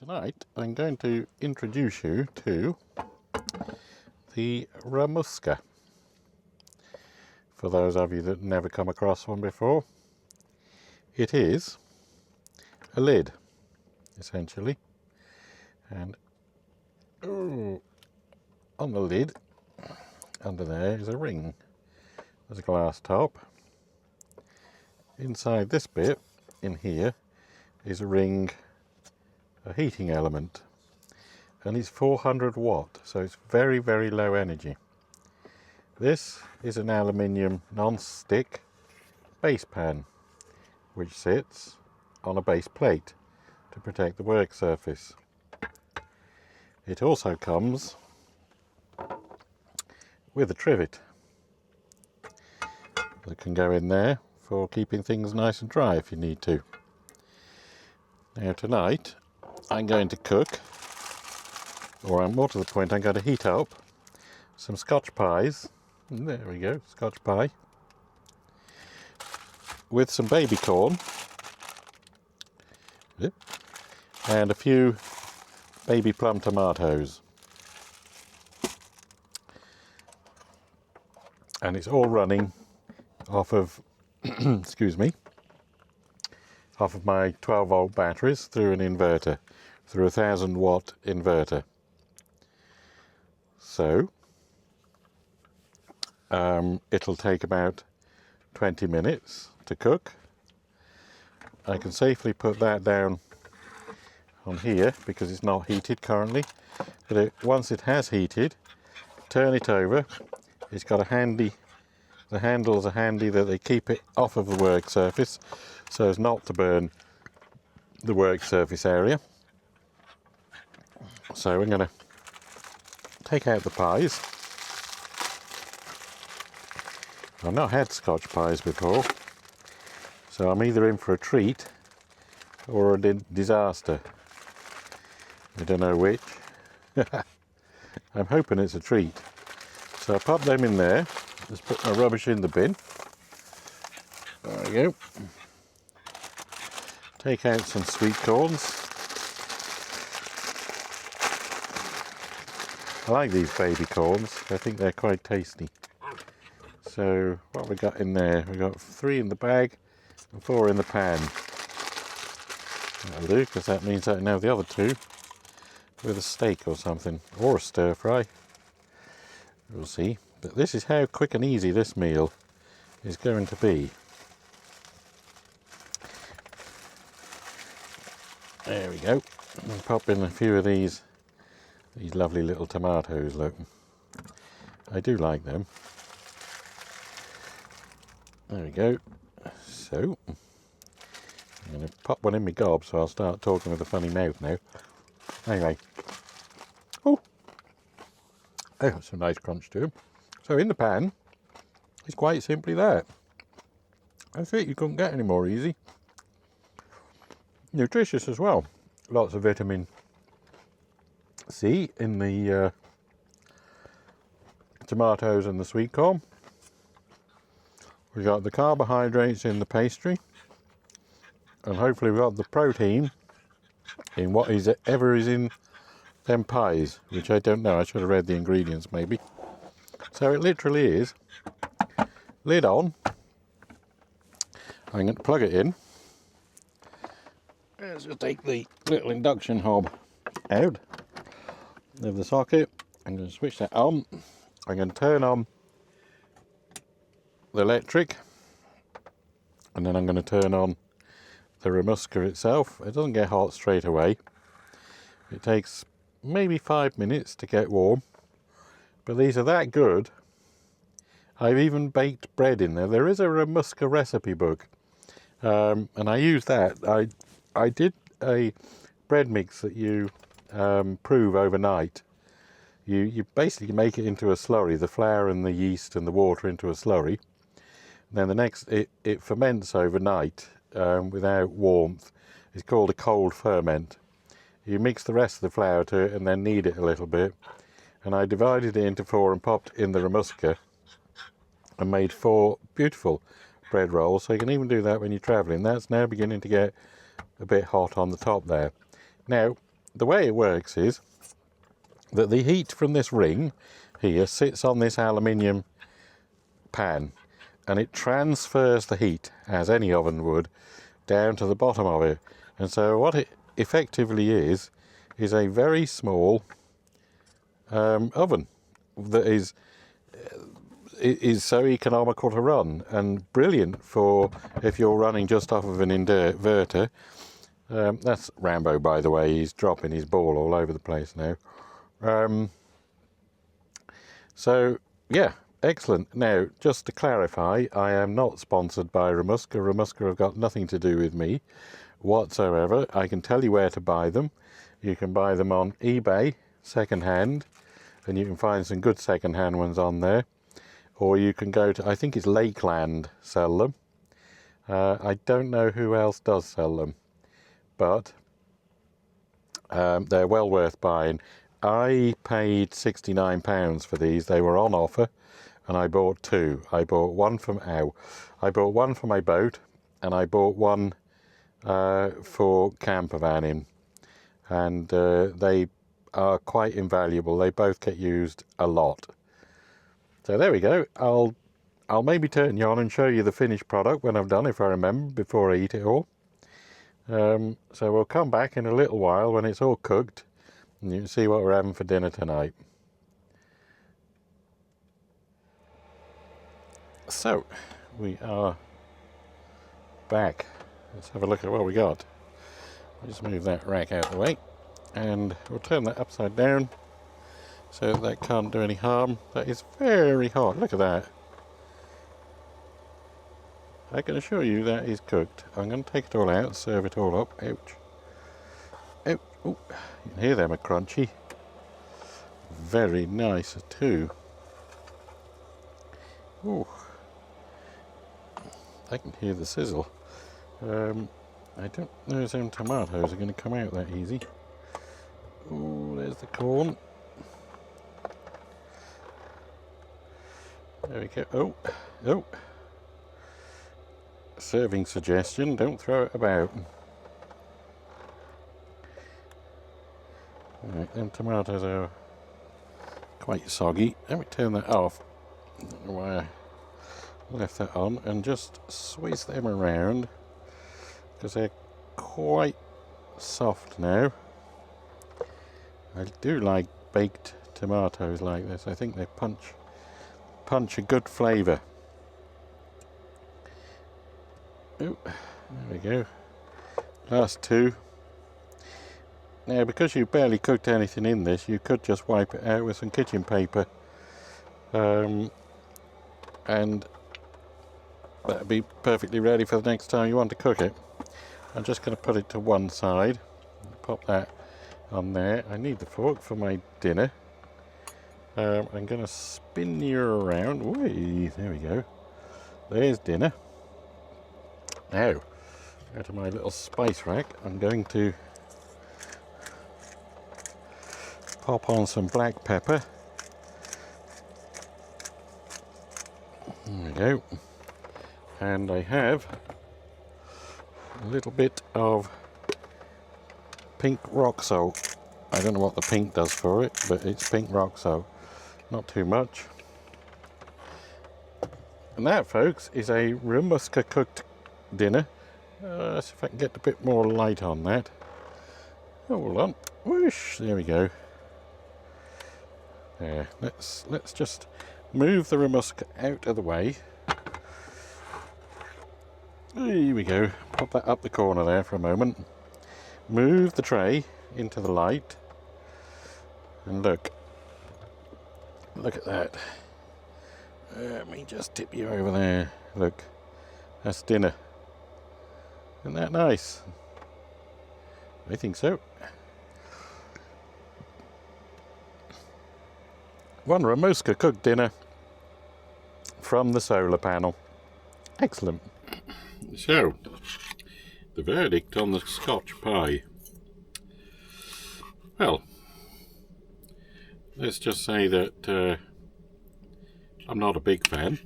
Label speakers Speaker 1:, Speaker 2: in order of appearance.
Speaker 1: Tonight I'm going to introduce you to the Ramouska. For those of you that never come across one before, it is a lid essentially, and on the lid under there is a ring. There's a glass top. Inside this bit in here is a ring, a heating element, and it's 400 watt, so it's very low energy. This is an aluminium non-stick base pan which sits on a base plate to protect the work surface. It also comes with a trivet that can go in there for keeping things nice and dry if you need to. Now tonight I'm going to cook, or more to the point, I'm going to heat up some Scotch pies. There we go, Scotch pie, with some baby corn and a few baby plum tomatoes. And it's all running off of excuse me, off of my 12-volt batteries through an inverter, through a 1000-watt inverter. So it'll take about 20 minutes to cook. I can safely put that down on here because it's not heated currently, but once it has heated, turn it over. It's got a handy, the handles are handy that they keep it off of the work surface so as not to burn the work surface area. So I'm going to take out the pies. I've not had Scotch pies before, so I'm either in for a treat or a disaster. I don't know which. I'm hoping it's a treat. So I pop them in there. Just put my rubbish in the bin. There we go. Take out some sweet corns. I like these baby corns. I think they're quite tasty. So what have we got in there? We've got 3 in the bag and 4 in the pan. That'll do, because that means I can have the other 2 with a steak or something, or a stir fry. We'll see. But this is how quick and easy this meal is going to be. There we go. I'll pop in a few of these lovely little tomatoes, look. I do like them. There we go. So I'm going to pop one in my gob, so I'll start talking with a funny mouth now. Anyway. Oh, that's a nice crunch to them. So in the pan, it's quite simply that. That's it, you couldn't get any more easy. Nutritious as well. Lots of vitamin C in the tomatoes and the sweet corn. We've got the carbohydrates in the pastry, and hopefully we've got the protein in what is ever is in them pies, which I don't know. I should have read the ingredients maybe. So it literally is lid on. I'm going to plug it in. Let's just take the little induction hob out of the socket. I'm going to switch that on. I'm going to turn on the electric, and then I'm going to turn on the Ramouska itself. It doesn't get hot straight away. It takes maybe 5 minutes to get warm, but these are that good. I've even baked bread in there. There is a Ramouska recipe book, and I use that. I did a bread mix that you prove overnight. You basically make it into a slurry, the flour and the yeast and the water into a slurry. And then it ferments overnight without warmth. It's called a cold ferment. You mix the rest of the flour to it and then knead it a little bit. And I divided it into 4 and popped in the Ramouska and made 4 beautiful bread rolls. So you can even do that when you're travelling. That's now beginning to get a bit hot on the top there. Now, the way it works is that the heat from this ring here sits on this aluminium pan, and it transfers the heat, as any oven would, down to the bottom of it. And so what it effectively is a very small oven that is so economical to run, and brilliant for if you're running just off of an inverter. That's Rambo, by the way. He's dropping his ball all over the place now. So yeah, excellent. Now, just to clarify, I am not sponsored by Ramouska. Ramouska have got nothing to do with me whatsoever. I can tell you where to buy them. You can buy them on eBay second hand, and you can find some good second hand ones on there. Or you can go to, I think it's Lakeland sell them. I don't know who else does sell them, but they're well worth buying. I paid £69 for these. They were on offer, and I bought two. I bought one from I bought one for my boat, and I bought one for campervan in, and they are quite invaluable. They both get used a lot. So there we go. I'll maybe turn you on and show you the finished product when I've done, if I remember, before I eat it all. So we'll come back in a little while when it's all cooked, and you can see what we're having for dinner tonight. So we are back. Let's have a look at what we got. I'll just move that rack out of the way, and we'll turn that upside down so that can't do any harm. That is very hot. Look at that. I can assure you that is cooked. I'm going to take it all out, serve it all up. Ouch. Ouch. Ooh. You can hear them are crunchy. Very nice too. Ooh. I can hear the sizzle. I don't know if them tomatoes are going to come out that easy. Ooh, there's the corn. There we go. Oh, oh. Serving suggestion, don't throw it about. Right, them tomatoes are quite soggy. Let me turn that off. I don't know why I left that on, and just squeeze them around, because they're quite soft now. I do like baked tomatoes like this. I think they punch a good flavour. Oh, there we go. Last two. Now, because you barely cooked anything in this, you could just wipe it out with some kitchen paper, and that'll be perfectly ready for the next time you want to cook it. I'm just going to put it to one side. Pop that on there. I need the fork for my dinner. I'm going to spin you around. Whee, there we go. There's dinner. Now, go to my little spice rack. I'm going to pop on some black pepper. There we go. And I have a little bit of pink rock salt. I don't know what the pink does for it, but it's pink rock salt. Not too much. And that, folks, is a Ramouska cooked dinner. Let's see if I can get a bit more light on that. Hold on. Whoosh, there we go. There. Let's just move the Ramouska out of the way. Here we go. Pop that up the corner there for a moment. Move the tray into the light. And look. Look at that. Let me just tip you over there. Look. That's dinner. Isn't that nice? I think so. One Ramouska cooked dinner from the solar panel. Excellent. So, the verdict on the Scotch pie. Well, let's just say that I'm not a big fan.